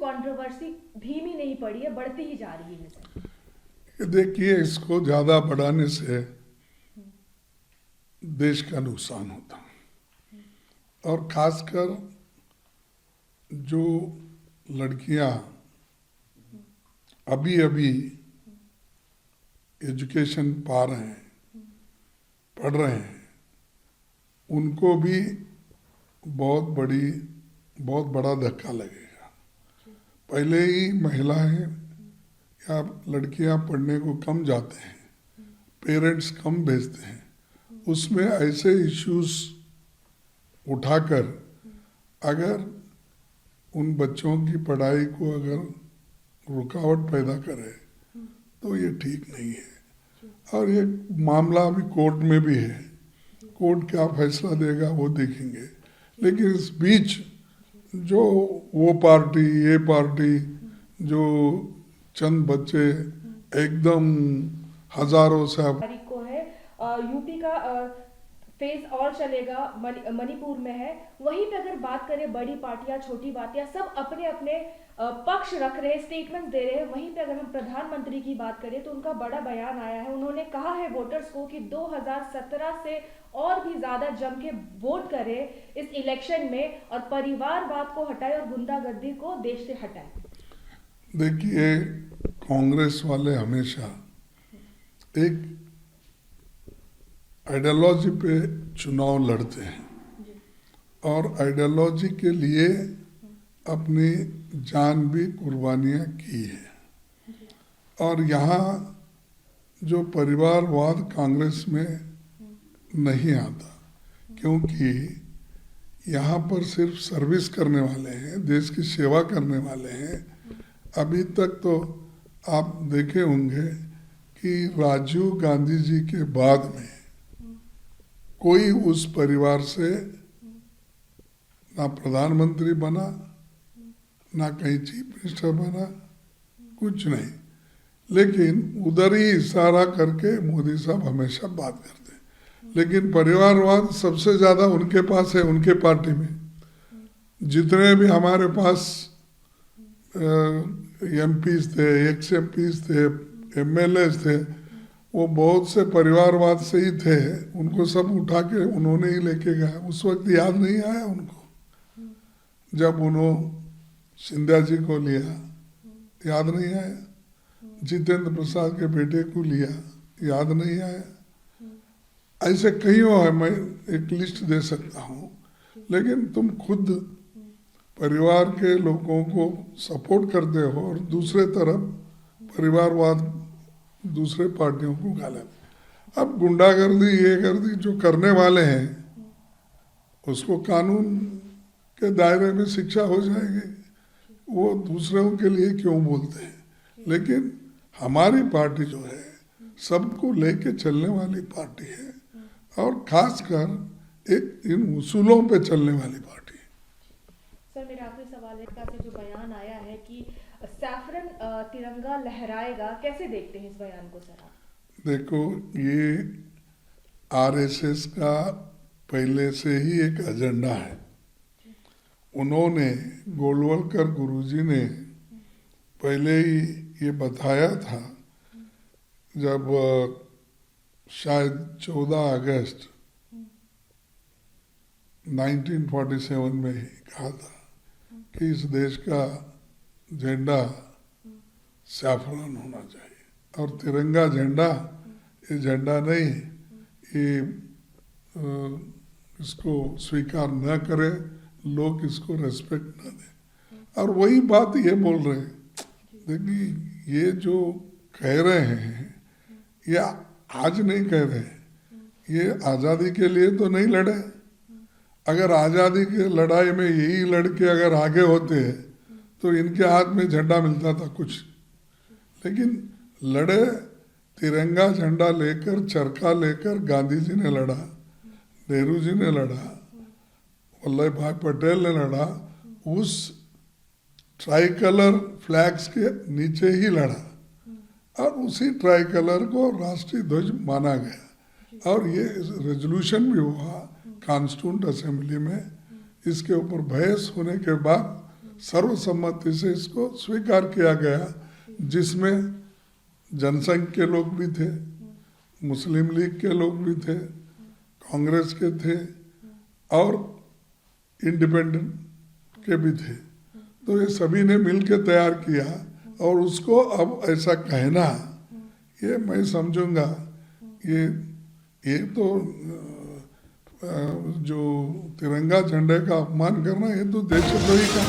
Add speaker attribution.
Speaker 1: Controversy धीमी नहीं पड़ी है, बढ़ती ही जा रही है सर।
Speaker 2: देखिए, इसको ज्यादा बढ़ाने से देश का नुकसान होता और खासकर जो लड़कियां अभी अभी एजुकेशन पा रहे हैं, पढ़ रहे हैं, उनको भी बहुत बड़ा धक्का लगेगा। पहले ही महिलाएं या लड़कियां पढ़ने को कम जाते हैं, पेरेंट्स कम भेजते हैं, उसमें ऐसे इश्यूज उठाकर अगर उन बच्चों की पढ़ाई को अगर रुकावट पैदा करे तो ये ठीक नहीं है। और ये मामला अभी कोर्ट में भी है, कोर्ट क्या फैसला देगा वो देखेंगे। लेकिन इस बीच जो वो पार्टी ये पार्टी जो चंद बच्चे एकदम हजारों से
Speaker 1: तारीख को है, यूपी का फेज और चलेगा, मणिपुर में है। वहीं पे अगर बात करें बड़ी पार्टियां छोटी पार्टियां सब अपने अपने पक्ष रख रहे हैं, स्टेटमेंट दे रहे हैं। वहीं पे अगर हम प्रधानमंत्री की बात करें तो उनका बड़ा बयान आया है। उन्होंने कहा है वोटर्स को कि 2017 से और भी ज्यादा जम के वोट करें इस इलेक्शन में और परिवारवाद को हटाए और गुंडागर्दी को देश से हटाए।
Speaker 2: देखिए, कांग्रेस वाले हमेशा एक आइडियोलॉजी पे चुनाव लड़ते हैं और आइडियोलॉजी के लिए अपनी जान भी कुर्बानियां की है। और यहाँ जो परिवारवाद कांग्रेस में नहीं आता, क्योंकि यहाँ पर सिर्फ सर्विस करने वाले हैं, देश की सेवा करने वाले हैं। अभी तक तो आप देखे होंगे कि राजीव गांधी जी के बाद में कोई उस परिवार से ना प्रधानमंत्री बना, ना कहीं चीफ मिनिस्टर बना, कुछ नहीं। लेकिन उधर ही इशारा करके मोदी साहब हमेशा बात करते हैं। लेकिन परिवारवाद सबसे ज्यादा उनके पास है, उनके पार्टी में। जितने भी हमारे पास एमपीज थे, एक्स एमपीज थे, एमएलए थे, वो बहुत से परिवारवाद से ही थे। उनको सब उठा के उन्होंने ही लेके गया। उस वक्त याद नहीं आया उनको, जब उन्होंने सिंधिया जी को लिया, याद नहीं आया। जितेंद्र प्रसाद के बेटे को लिया, याद नहीं आया। ऐसे कईयों है, मैं एक लिस्ट दे सकता हूँ। लेकिन तुम खुद परिवार के लोगों को सपोर्ट करते हो और दूसरे तरफ परिवारवाद दूसरे पार्टियों को गाला। अब गुंडागर्दी ये गर्दी जो करने वाले हैं उसको कानून के दायरे में शिक्षा हो जाएगी। वो दूसरों के लिए क्यों बोलते हैं। लेकिन हमारी पार्टी जो है सबको लेके चलने वाली पार्टी है और खासकर एक इन उसूलों पे चलने वाली पार्टी है।
Speaker 1: सर, मेरा आखिरी सवाल है, से जो बयान आया है कि सैफरन तिरंगा लहराएगा, कैसे देखते हैं इस बयान को सर आप?
Speaker 2: देखो, ये आरएसएस का पहले से ही एक एजेंडा है। उन्होंने, गोलवलकर गुरुजी ने पहले ही ये बताया था, जब शायद 14 अगस्त 1947 में ही कहा था कि इस देश का झंडा सैफरन होना चाहिए। और तिरंगा झंडा ये झंडा नहीं, ये इसको स्वीकार न करे, लोग इसको रेस्पेक्ट न दें। और वही बात ये बोल रहे हैं। देखिए, ये जो कह रहे हैं ये आज नहीं कह रहे, ये आज़ादी के लिए तो नहीं लड़े। अगर आज़ादी की लड़ाई में यही लड़के अगर आगे होते तो इनके हाथ में झंडा मिलता था कुछ। लेकिन लड़े, तिरंगा झंडा लेकर, चरखा लेकर गांधी जी ने लड़ा, नेहरू जी ने लड़ा, वल्लभ भाई पटेल ने लड़ा, उस ट्राई कलर फ्लैग्स के नीचे ही लड़ा और उसी ट्राई कलर को राष्ट्रीय ध्वज माना गया। और ये रेजोल्यूशन भी हुआ कॉन्स्टिट्यूंट असेंबली में। इसके ऊपर बहस होने के बाद सर्वसम्मति से इसको स्वीकार किया गया, जिसमें जनसंघ के लोग भी थे, मुस्लिम लीग के लोग भी थे, कांग्रेस के थे और इंडिपेंडेंट के भी थे। तो ये सभी ने मिलकर तैयार किया और उसको अब ऐसा कहना, ये मैं समझूंगा ये तो जो तिरंगा झंडे का अपमान करना, ये तो देशद्रोही का